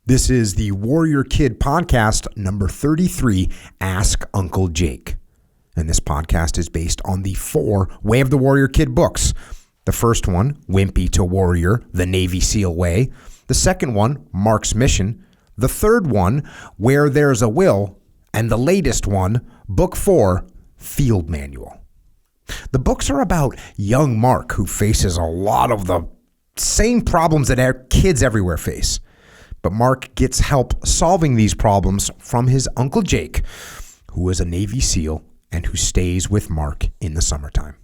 This is the Warrior Kid podcast, number 33, Ask Uncle Jake. And this podcast is based on the 4 Way of the Warrior Kid books. The first one, Wimpy to Warrior, The Navy SEAL Way. The second one, Mark's Mission. The third one, Where There's a Will. And the latest one, Book 4, Field Manual. The books are about young Mark, who faces a lot of the same problems that our kids everywhere face. But Mark gets help solving these problems from his Uncle Jake, who is a Navy SEAL and who stays with Mark in the summertime.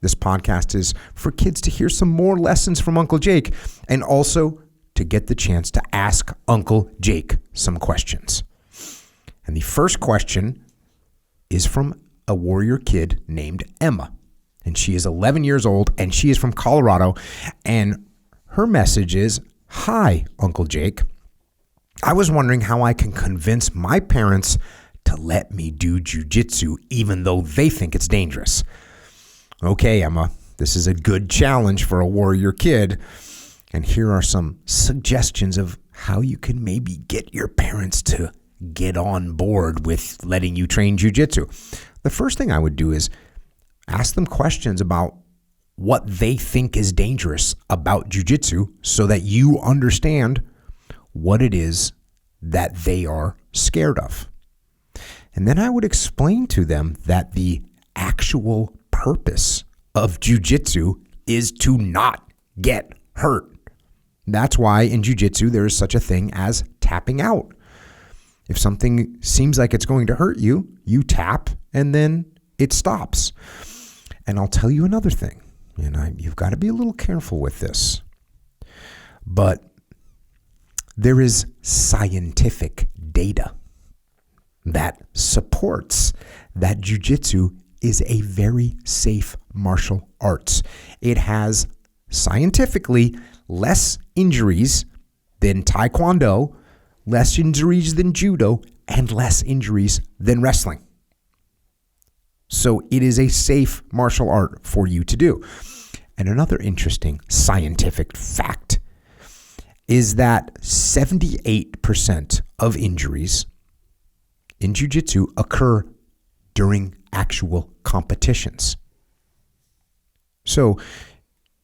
This podcast is for kids to hear some more lessons from Uncle Jake and also to get the chance to ask Uncle Jake some questions. And the first question is from a warrior kid named Emma. And she is 11 years old and she is from Colorado. And her message is, "Hi, Uncle Jake. I was wondering how I can convince my parents to let me do Jiu Jitsu even though they think it's dangerous." Okay, Emma, this is a good challenge for a warrior kid. And here are some suggestions of how you can maybe get your parents to get on board with letting you train Jiu Jitsu. The first thing I would do is ask them questions about what they think is dangerous about Jiu Jitsu so that you understand what it is that they are scared of. And then I would explain to them that the actual purpose of Jiu Jitsu is to not get hurt. That's why in Jiu Jitsu there is such a thing as tapping out. If something seems like it's going to hurt you, you tap and then it stops. And I'll tell you another thing. You've got to be a little careful with this. But there is scientific data that supports that Jiu Jitsu is a very safe martial arts. It has scientifically less injuries than Taekwondo, less injuries than Judo, and less injuries than wrestling. So it is a safe martial art for you to do. And another interesting scientific fact is that 78% of injuries in Jiu Jitsu occur during actual competitions. So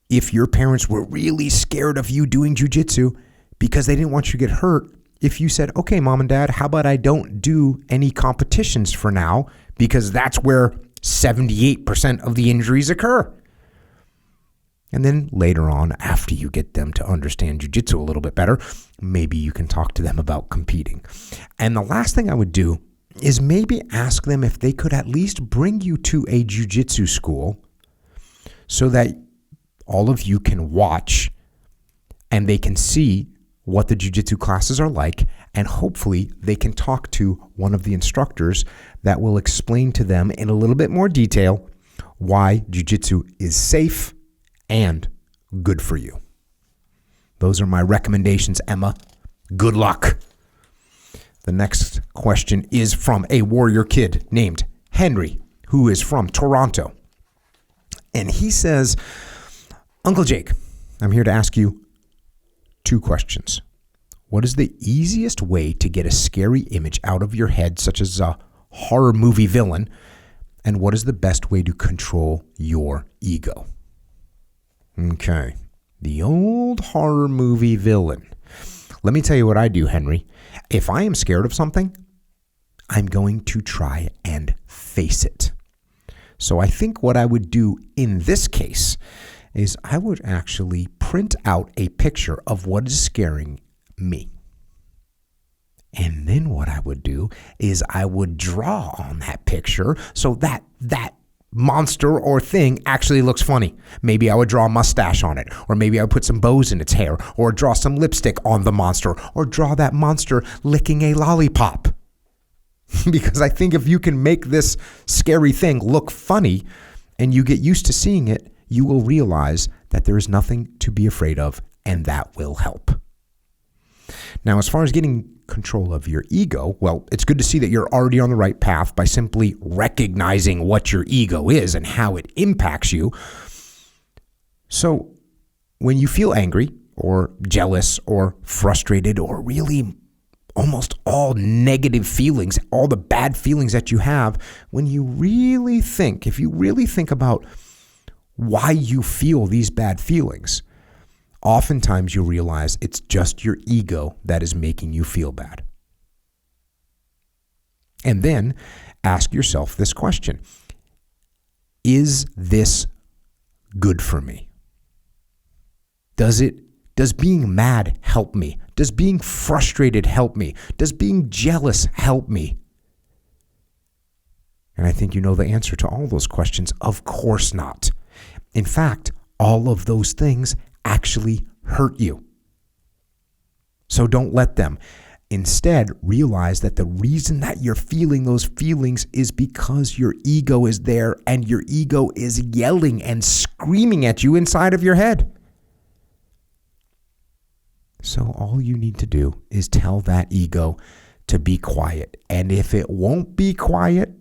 if your parents were really scared of you doing Jiu Jitsu because they didn't want you to get hurt, if you said, "Okay, Mom and Dad, how about I don't do any competitions for now because that's where 78% of the injuries occur." And then later on, after you get them to understand Jiu Jitsu a little bit better, maybe you can talk to them about competing. And the last thing I would do is maybe ask them if they could at least bring you to a Jiu Jitsu school so that all of you can watch and they can see what the Jiu Jitsu classes are like, and hopefully they can talk to one of the instructors that will explain to them in a little bit more detail why Jiu Jitsu is safe and good for you. Those are my recommendations, Emma. Good luck. The next question is from a warrior kid named Henry, who is from Toronto. And he says, "Uncle Jake, I'm here to ask you 2 questions. What is the easiest way to get a scary image out of your head, such as a horror movie villain? And what is the best way to control your ego?" Okay, the old horror movie villain. Let me tell you what I do, Henry. If I am scared of something, I'm going to try and face it. So I think what I would do in this case is I would actually print out a picture of what is scaring me. And then what I would do is I would draw on that picture so that monster or thing actually looks funny. Maybe I would draw a mustache on it, or maybe I would put some bows in its hair, or draw some lipstick on the monster, or draw that monster licking a lollipop. Because I think if you can make this scary thing look funny and you get used to seeing it, you will realize that there is nothing to be afraid of, and that will help. Now, as far as getting control of your ego, well, it's good to see that you're already on the right path by simply recognizing what your ego is and how it impacts you. So when you feel angry or jealous or frustrated or really almost all negative feelings, all the bad feelings that you have, when you really think, if you really think about why you feel these bad feelings, oftentimes you realize it's just your ego that is making you feel bad. And then ask yourself this question: is this good for me? Does being mad help me? Does being frustrated help me? Does being jealous help me? And I think you know the answer to all those questions. Of course not. In fact, all of those things actually hurt you. So don't let them. Instead, realize that the reason that you're feeling those feelings is because your ego is there, and your ego is yelling and screaming at you inside of your head. So all you need to do is tell that ego to be quiet. And if it won't be quiet,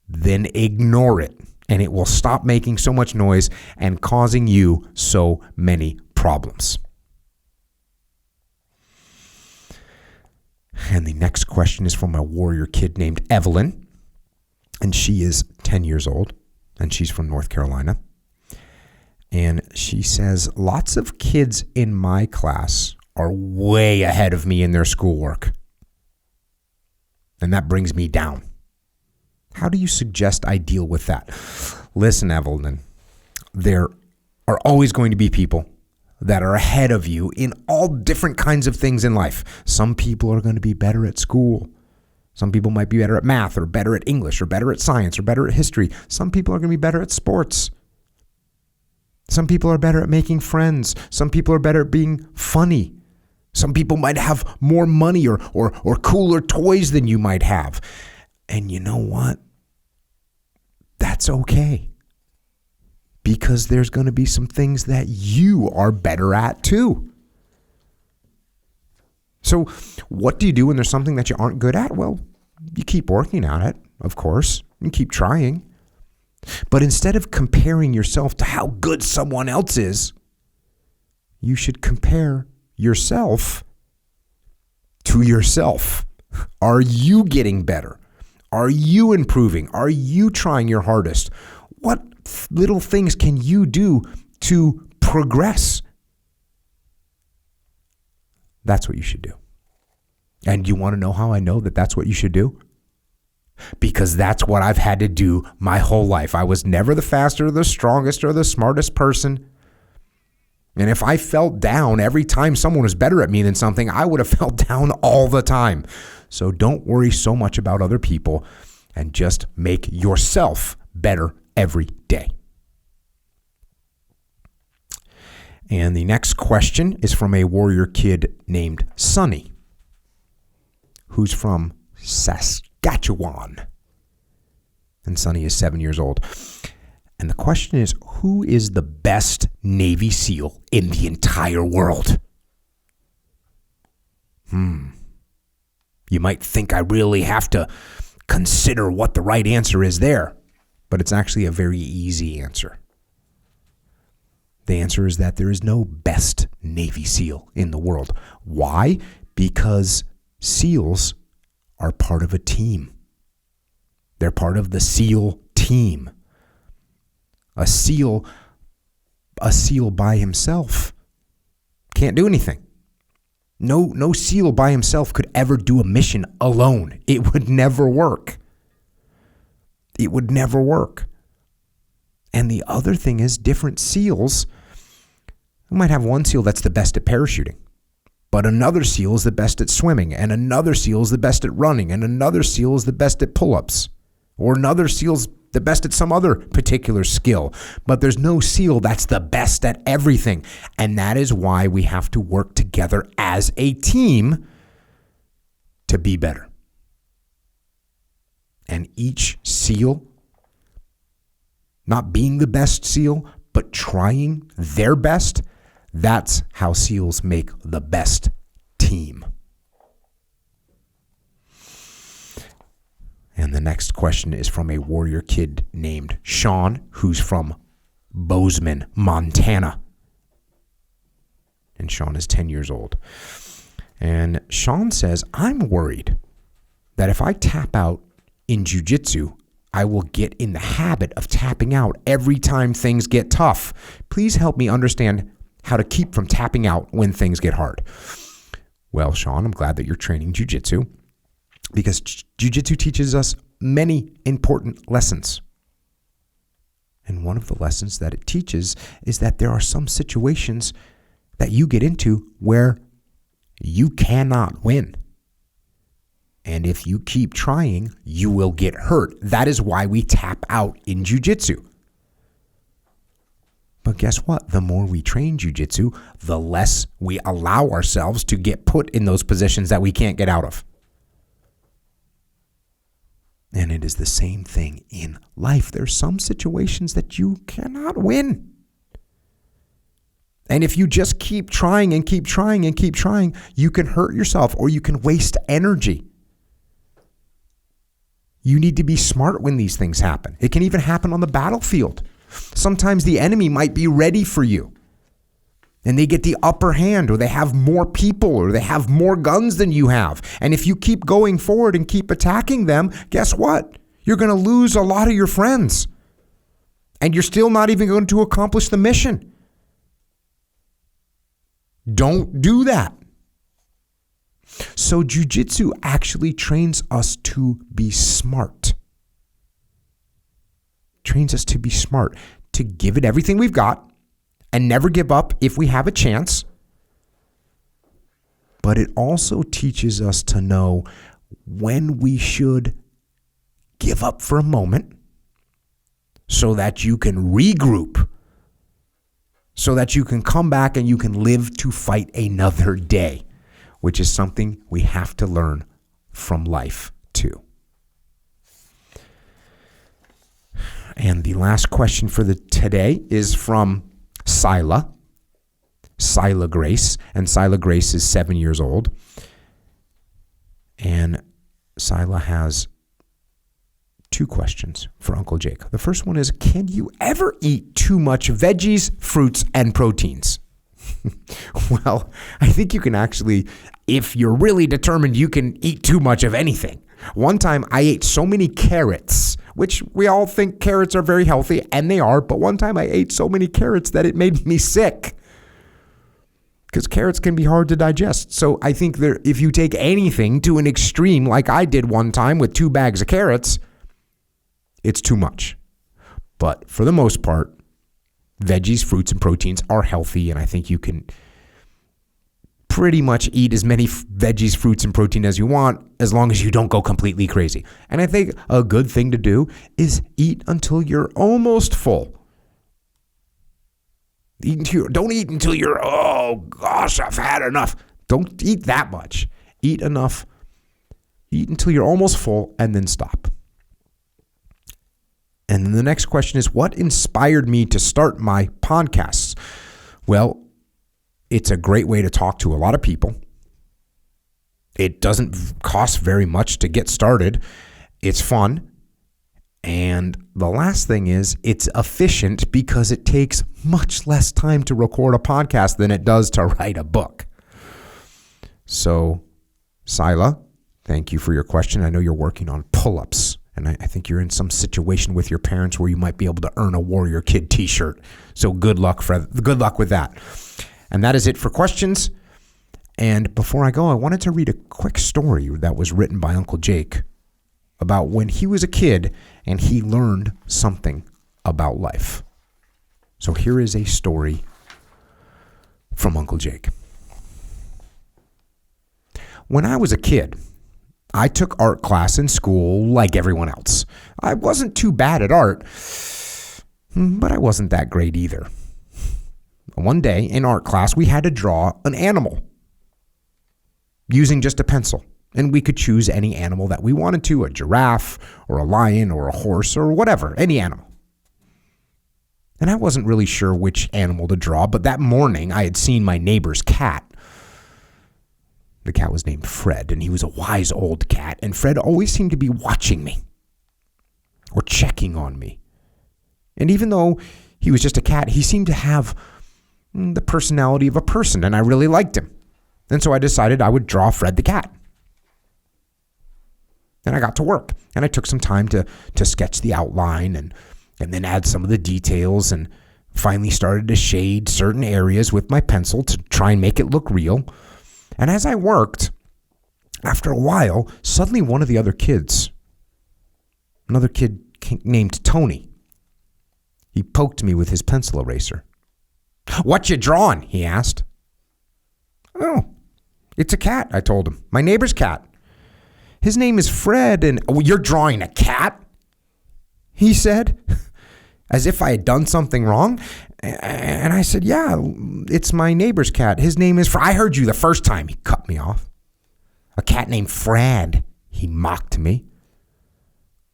then ignore it. And it will stop making so much noise and causing you so many problems. And the next question is from a warrior kid named Evelyn. And she is 10 years old. And she's from North Carolina. And she says, lots of kids in my class are way ahead of me in their schoolwork. And that brings me down. How do you suggest I deal with that? Listen, Evelyn, there are always going to be people that are ahead of you in all different kinds of things in life. Some people are going to be better at school. Some people might be better at math, or better at English, or better at science, or better at history. Some people are going to be better at sports. Some people are better at making friends. Some people are better at being funny. Some people might have more money or cooler toys than you might have. And you know what? That's okay. Because there's going to be some things that you are better at too. So what do you do when there's something that you aren't good at? Well, you keep working at it, of course, and keep trying. But instead of comparing yourself to how good someone else is, you should compare yourself to yourself. Are you getting better? Are you improving? Are you trying your hardest? What little things can you do to progress? That's what you should do. And you want to know how I know that that's what you should do? Because that's what I've had to do my whole life. I was never the faster, the strongest, or the smartest person. And if I felt down every time someone was better at me than something, I would have felt down all the time. So don't worry so much about other people, and just make yourself better every day. And the next question is from a warrior kid named Sonny, who's from Saskatchewan. And Sonny is 7 years old. And the question is, who is the best Navy SEAL in the entire world? You might think I really have to consider what the right answer is there, but it's actually a very easy answer. The answer is that there is no best Navy SEAL in the world. Why? Because SEALs are part of a team. They're part of the SEAL team. A SEAL by himself can't do anything. No SEAL by himself could ever do a mission alone. It would never work. It would never work. And the other thing is, different SEALs, we might have one SEAL that's the best at parachuting, but another SEAL is the best at swimming, and another SEAL is the best at running, and another SEAL is the best at pull-ups, or another SEAL's the best at some other particular skill. But there's no SEAL that's the best at everything. And that is why we have to work together as a team to be better. And each SEAL, not being the best SEAL, but trying their best, that's how SEALs make the best team. And the next question is from a warrior kid named Shawn, who's from Bozeman, Montana. and Shawn is 10 years old. And Shawn says, I'm worried that if I tap out in Jiu Jitsu, I will get in the habit of tapping out every time things get tough. Please help me understand how to keep from tapping out when things get hard. Well, Shawn, I'm glad that you're training Jiu Jitsu, because Jiu Jitsu teaches us many important lessons. And one of the lessons that it teaches is that there are some situations that you get into where you cannot win. And if you keep trying, you will get hurt. That is why we tap out in Jiu Jitsu. But guess what? The more we train Jiu Jitsu, the less we allow ourselves to get put in those positions that we can't get out of. And it is the same thing in life. There's some situations that you cannot win. And if you just keep trying and keep trying and keep trying, you can hurt yourself or you can waste energy. You need to be smart when these things happen. It can even happen on the battlefield. Sometimes the enemy might be ready for you and they get the upper hand, or they have more people, or they have more guns than you have. And if you keep going forward and keep attacking them, guess what? You're going to lose a lot of your friends. And you're still not even going to accomplish the mission. Don't do that. So Jiu Jitsu actually trains us to be smart. Trains us to be smart, to give it everything we've got and never give up if we have a chance. But it also teaches us to know when we should give up for a moment so that you can regroup, so that you can come back and you can live to fight another day, which is something we have to learn from life too. And the last question for today is from Sila Grace. And Sila Grace is 7 years old. And Sila has 2 questions for Uncle Jake. The first one is, can you ever eat too much veggies, fruits, and proteins? Well, I think you can actually, if you're really determined, you can eat too much of anything. One time I ate so many carrots, which we all think carrots are very healthy, and they are, but one time I ate so many carrots that it made me sick. Because carrots can be hard to digest. So I think if you take anything to an extreme, like I did one time with 2 bags of carrots, it's too much. But for the most part, veggies, fruits, and proteins are healthy, and I think you can pretty much eat as many veggies, fruits, and protein as you want, as long as you don't go completely crazy. And I think a good thing to do is eat until you're almost full. Don't eat until you're, oh gosh, I've had enough. Don't eat that much. Eat enough. Eat until you're almost full and then stop. And then the next question is, what inspired me to start my podcasts? Well, it's a great way to talk to a lot of people. It doesn't cost very much to get started. It's fun. And the last thing is, it's efficient because it takes much less time to record a podcast than it does to write a book. So, Sila, thank you for your question. I know you're working on pull-ups, and I think you're in some situation with your parents where you might be able to earn a Warrior Kid t-shirt. So good luck with that. And that is it for questions. And before I go, I wanted to read a quick story that was written by Uncle Jake about when he was a kid and he learned something about life. So here is a story from Uncle Jake. When I was a kid, I took art class in school like everyone else. I wasn't too bad at art, but I wasn't that great either. One day in art class, we had to draw an animal using just a pencil. And we could choose any animal that we wanted to, a giraffe or a lion or a horse or whatever, any animal. And I wasn't really sure which animal to draw, but that morning I had seen my neighbor's cat. The cat was named Fred, and he was a wise old cat, and Fred always seemed to be watching me or checking on me. And even though he was just a cat, he seemed to have the personality of a person, and I really liked him. And so I decided I would draw Fred the cat. And I got to work, and I took some time to sketch the outline and then add some of the details, and finally started to shade certain areas with my pencil to try and make it look real. And as I worked, after a while, suddenly one of the other kids, another kid named Tony, he poked me with his pencil eraser. "What you drawing?" he asked. "Oh, it's a cat," I told him. "My neighbor's cat. His name is Fred, and..." "Oh, you're drawing a cat?" he said, as if I had done something wrong. And I said, "Yeah, it's my neighbor's cat. His name is Fred." "I heard you the first time." He cut me off. "A cat named Fred," he mocked me.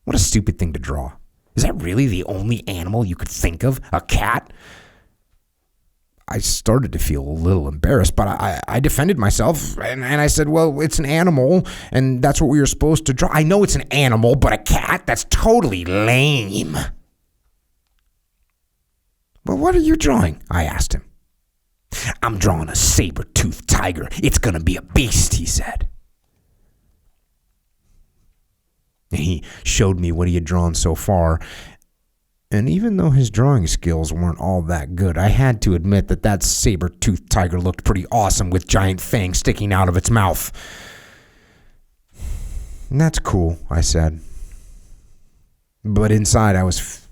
What a stupid thing to draw. Is that really the only animal you could think of? A cat? I started to feel a little embarrassed, but I defended myself, and I said, "Well, it's an animal, and that's what we were supposed to draw." "I know it's an animal, but a cat? That's totally lame." "Well, what are you drawing?" I asked him. "I'm drawing a saber-toothed tiger. It's going to be a beast," he said. And he showed me what he had drawn so far. And even though his drawing skills weren't all that good, I had to admit that saber-toothed tiger looked pretty awesome with giant fangs sticking out of its mouth. "And that's cool," I said. But inside I was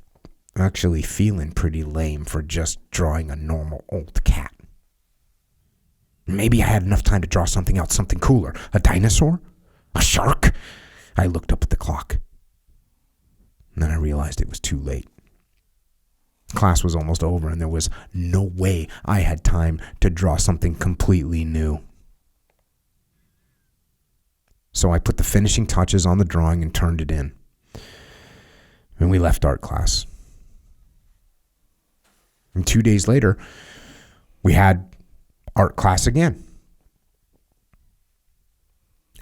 actually feeling pretty lame for just drawing a normal old cat. Maybe I had enough time to draw something else, something cooler. A dinosaur? A shark? I looked up at the clock. And then I realized it was too late. Class was almost over, and there was no way I had time to draw something completely new. So I put the finishing touches on the drawing and turned it in. And we left art class. And 2 days later, we had art class again.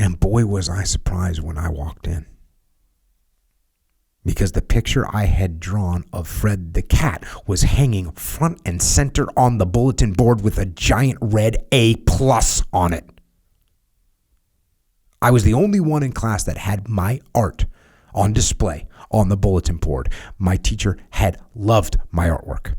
And boy, was I surprised when I walked in. Because the picture I had drawn of Fred the cat was hanging front and center on the bulletin board with a giant red A+ on it. I was the only one in class that had my art on display on the bulletin board. My teacher had loved my artwork.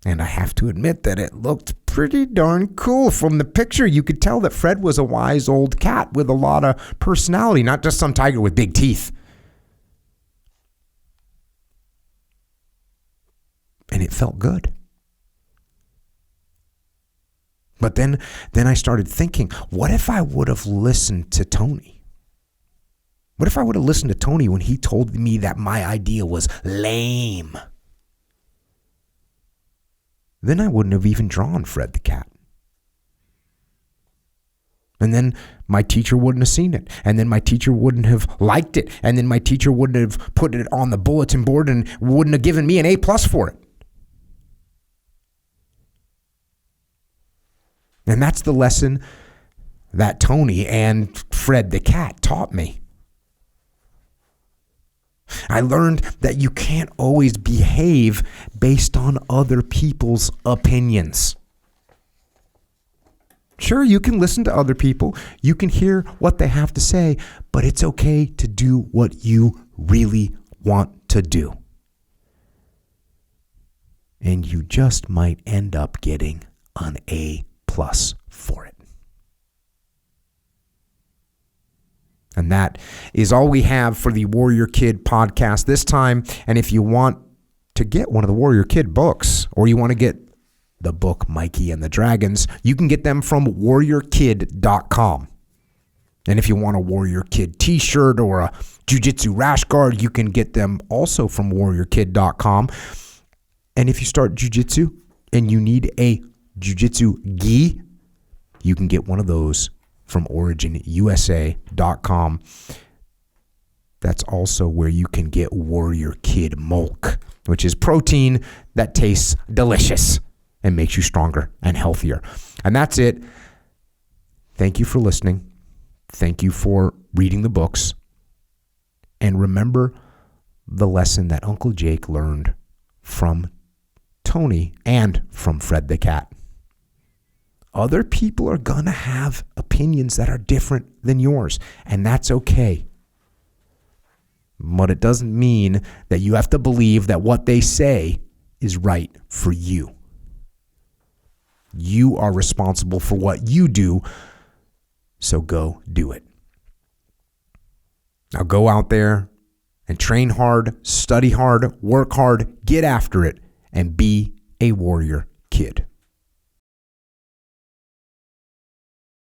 And I have to admit that it looked pretty darn cool. From the picture, you could tell that Fred was a wise old cat with a lot of personality, not just some tiger with big teeth. And it felt good. But then I started thinking, what if I would have listened to Tony? What if I would have listened to Tony when he told me that my idea was lame? Then I wouldn't have even drawn Fred the cat. And then my teacher wouldn't have seen it. And then my teacher wouldn't have liked it. And then my teacher wouldn't have put it on the bulletin board and wouldn't have given me an A+ for it. And that's the lesson that Tony and Fred the cat taught me. I learned that you can't always behave based on other people's opinions. Sure, you can listen to other people. You can hear what they have to say, but it's okay to do what you really want to do. And you just might end up getting an A+ for it. And that is all we have for the Warrior Kid podcast this time. And if you want to get one of the Warrior Kid books, or you want to get the book Mikey and the Dragons, you can get them from warriorkid.com. And if you want a Warrior Kid t-shirt or a Jiu Jitsu rash guard, you can get them also from warriorkid.com. And if you start Jiu Jitsu and you need a Jiu Jitsu gi, you can get one of those from originusa.com. That's also where you can get Warrior Kid Milk, which is protein that tastes delicious and makes you stronger and healthier. And that's it. Thank you for listening. Thank you for reading the books. And remember the lesson that Uncle Jake learned from Tony and from Fred the Cat. Other people are going to have opinions that are different than yours, and that's okay. But it doesn't mean that you have to believe that what they say is right for you. You are responsible for what you do, so go do it. Now go out there and train hard, study hard, work hard, get after it, and be a warrior kid.